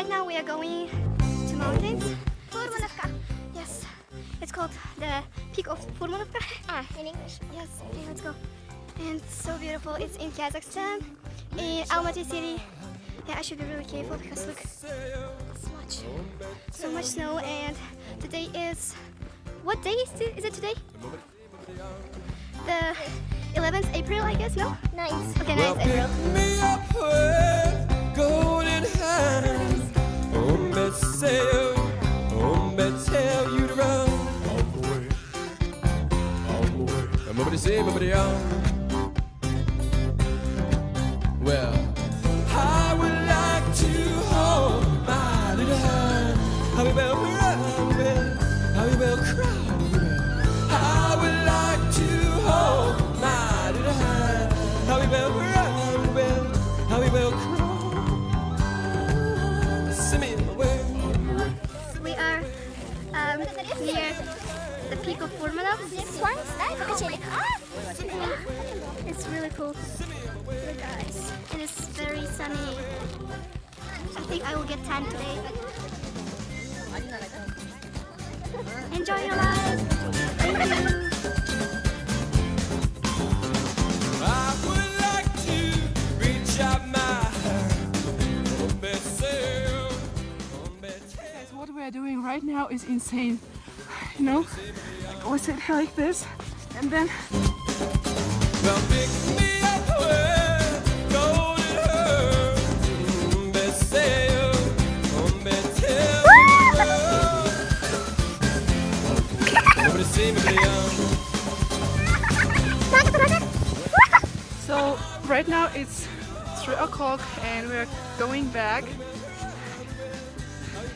right now we are going to mountains. Furmanovka. Yes, it's called the Peak of Furmanovka. In English. Yes, okay, let's go. And it's so beautiful. It's in Kazakhstan, in Almaty city. Yeah, I should be really careful because look, so much snow. And today is, what day is it today? The 11th April, I guess, no? 9th. Okay, 9th April. Me up with golden hands. Tell you to run. All the way. Everybody say, everybody out. Well, I would like to hold my little hand. How we will cry, how we will cry. I would like to hold my little hand. How we will cry, how we will cry. Send me away. We are near the peak of Furmanov. It's really cool. Look guys, and it's very sunny. I think I will get tan today. Enjoy your life. Thank you. I would like to reach out my hand. Guys, what we are doing right now is insane. You know, we sit like this, and then Well, pick me up with golden hair. Nobody see me beyond. so right now it's 3 o'clock and we're going back.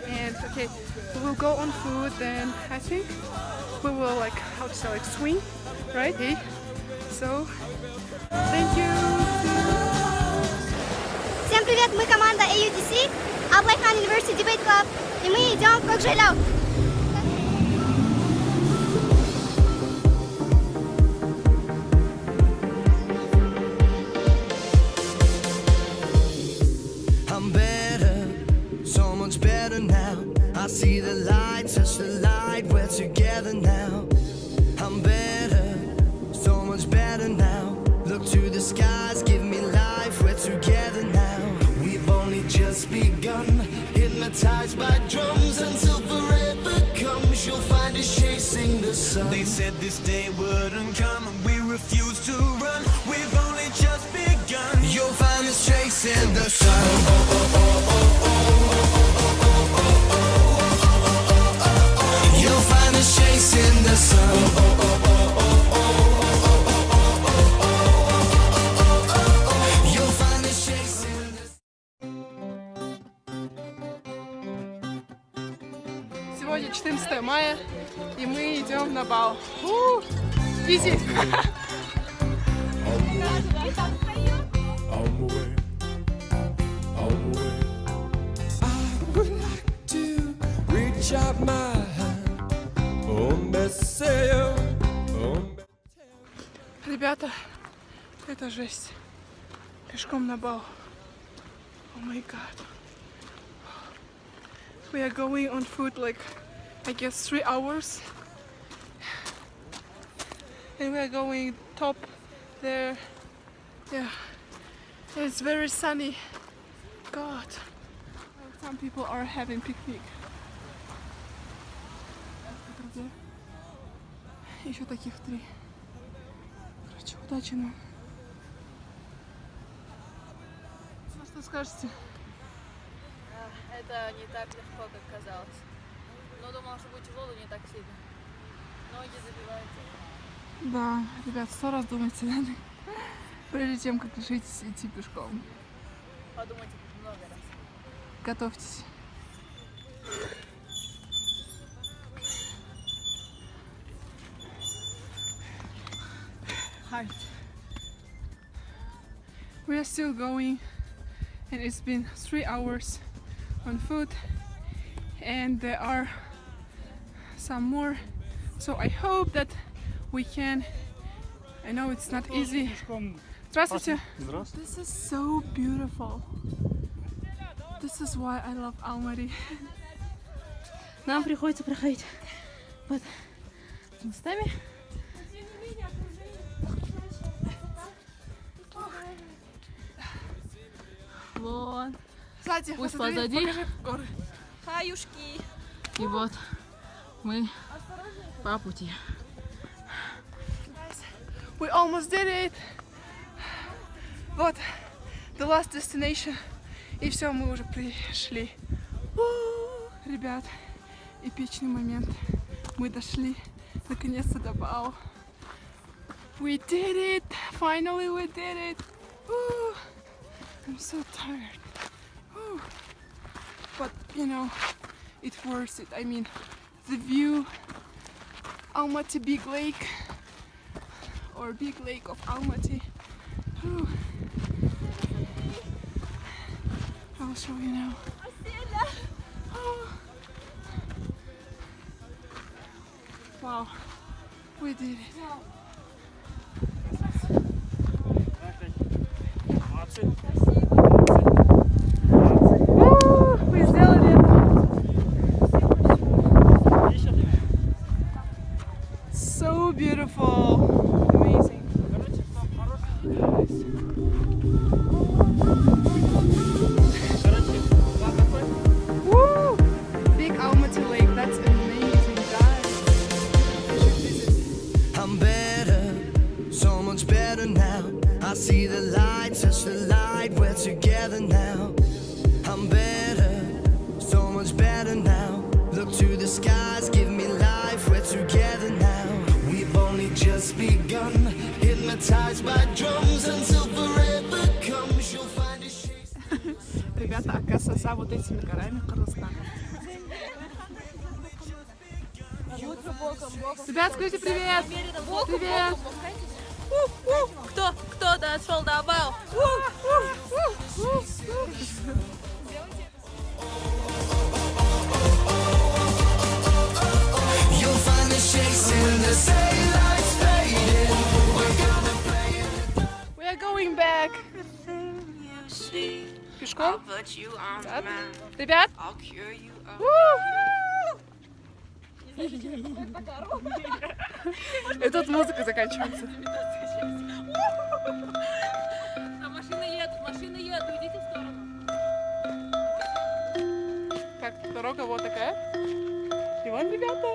And okay, we will go on food, then I think we will like, how to say, like swing, right? Okay. So, thank you. Всем привет, мы команда AUTC, Ablai Khan University Debate Club, и мы идем в Kokzhelau. I'm better, so much better now. I see the light, touch the light, we're together now. I'm better, so much better now. Look to the skies, give me life, we're together now. We've only just begun, hypnotized by drums until forever comes. You'll find us chasing the sun. They said this day wouldn't come, and we refuse to run. We've only just begun. You'll find us chasing the sun. You'll find us chasing the sun. You'll find us chasing the sun. Сегодня 14 мая, и мы идем на бал. Изи! I would like to reach out my hand. Ребята, это жесть. Пешком на бал. Oh my god. We are going on foot like, I guess 3 hours. And we are going top there. Yeah. It's very sunny. God. Some people are having picnic. Еще таких 3. Короче, удачи нам. Ну что скажете? Это не так легко, как казалось. Но думала, что будет тяжело, но не так сильно. Ноги забиваются. Да, ребят, 100 раз думайте, да? Прежде чем как решитесь идти пешком. Подумайте много раз. Готовьтесь. Hi. We are still going, and it's been 3 hours on foot, and there are some more. So I hope that we can. I know it's not easy. Здравствуйте. This is so beautiful. This is why I love Almaty. Нам приходится проходить под мостами. Вот. Кстати, Пусть посмотри, позади. покажи горы. Хаюшки. И вот мы по пути. We almost did it. Вот, the last destination. И все, мы уже пришли. Ребят, эпичный момент. Мы дошли наконец-то до Бао. We did it! Finally we did it! I'm so tired. But you know, it's worth it. I mean, the view, Almaty Big Lake, or Big Lake of Almaty. I'll show you now. Wow, we did it. Мы сделали это. So beautiful. Amazing. Woo! Big Almaty Lake. That's amazing, guys. You should visit. I'm better, so much better now. I see the light, touch the light, we're together now. I'm better, so much better now. Look to the skies, give me life, we're together now. We've only just begun, hypnotized by drums until forever comes. You'll find a shade. Ребята, оказывается, за вот этими горами Кыргызстан. Ребят, скажите привет! Привет! Кто дошел до Бао? You'll find the shakes in the daylight's fading. We're gonna play it. We are going back. Пешком? Да. Ребят? И тут музыка заканчивается. Машины едут, идите в сторону. Так, дорога вот такая. И вон, ребята.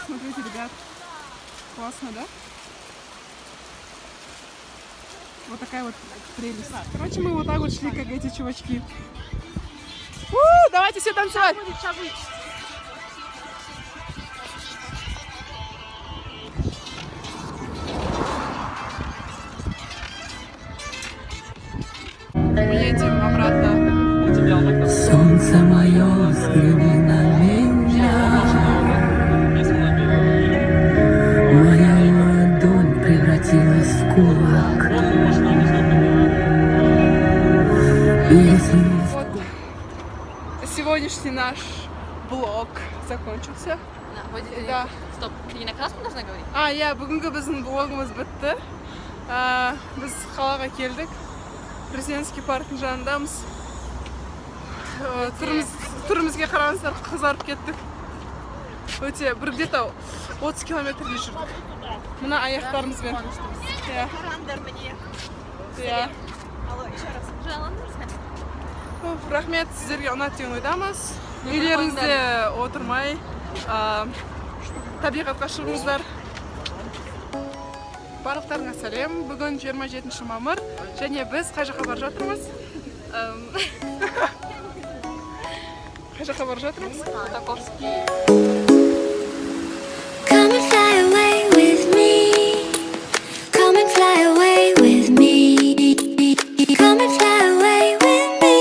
Смотрите, ребят. Классно, да? Вот такая вот прелесть. Короче, мы вот так вот шли, как эти чувачки. Давайте все танцевать! Мы едем обратно. Солнце мое, взгляни на меня. Моя ладонь превратилась в кулак. Вот сегодняшний наш блог закончился. Да. Стоп, не на краску должна говорить? Бүгінгі біздің блогымыз бітті. Біз қалаға келдік. Президентский парктың жанындамыз. Түрімізге қараңыздар, қызарып кеттік. Өте бір где-то 30 километрдей жүрдік. Мына аяқтарымызбен. Рахмет, сіздерге ұнады деген ойдамыз. Үйлеріңізде отырмай, табиғатқа шығыңыздар. Барлықтарыңа сәлем. Бүгін 27 мамыр және біз қай жаққа бара жатырмыз? Қай жаққа бара жатырмыз? Таковский. Come and fly away with me. Come and fly away with me. Come and fly away with me.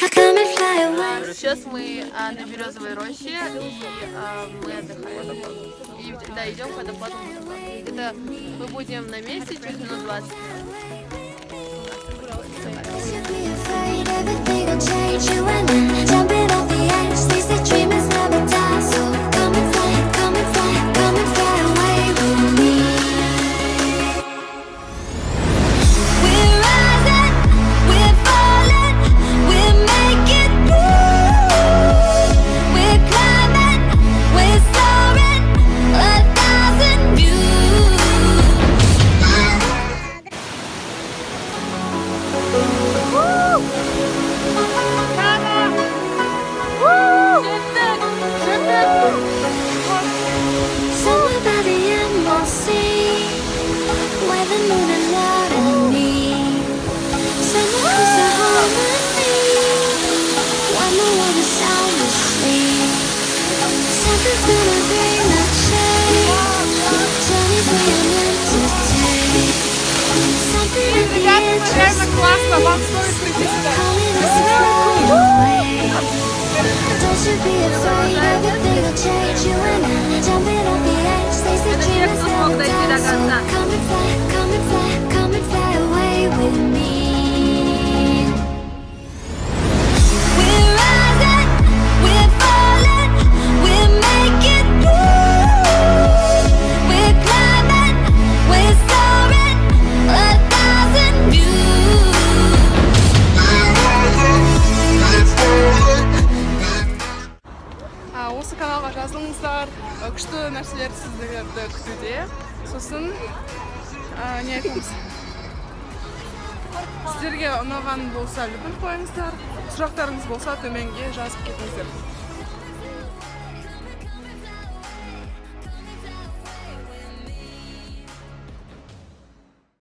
Come and fly away. Сейчас мы на Березовой роще, и мы отдыхаем. И да, идем к водопаду. Это мы будем на месте через минут 20. Should be afraid everything will change. You and I jumping off the edge. They say dreamers never die. So come and fly, come and fly, come and fly away with me. moon and water me. Summer is a harmony when the world is sound asleep. Something's gonna bring a change. Tell me where you're meant to take. Something at the edge of space, calling us to fly away. Don't you be afraid, everything will change. You and I, jumping off the edge, stays the dream is never done. So come and fly, come and fly, come and fly away with me. We're rising, we're falling, we're making through. We're climbing, we're soaring, 1,000 views. Осы каналға жазылыңыздар. Күшті нәрселер сіздерді күтуде. Сосын не айтамыз? Сіздерге ұнаған болса, любін қойыңыздар. Сұрақтарыңыз болса, төменге жазып кетіңіздер.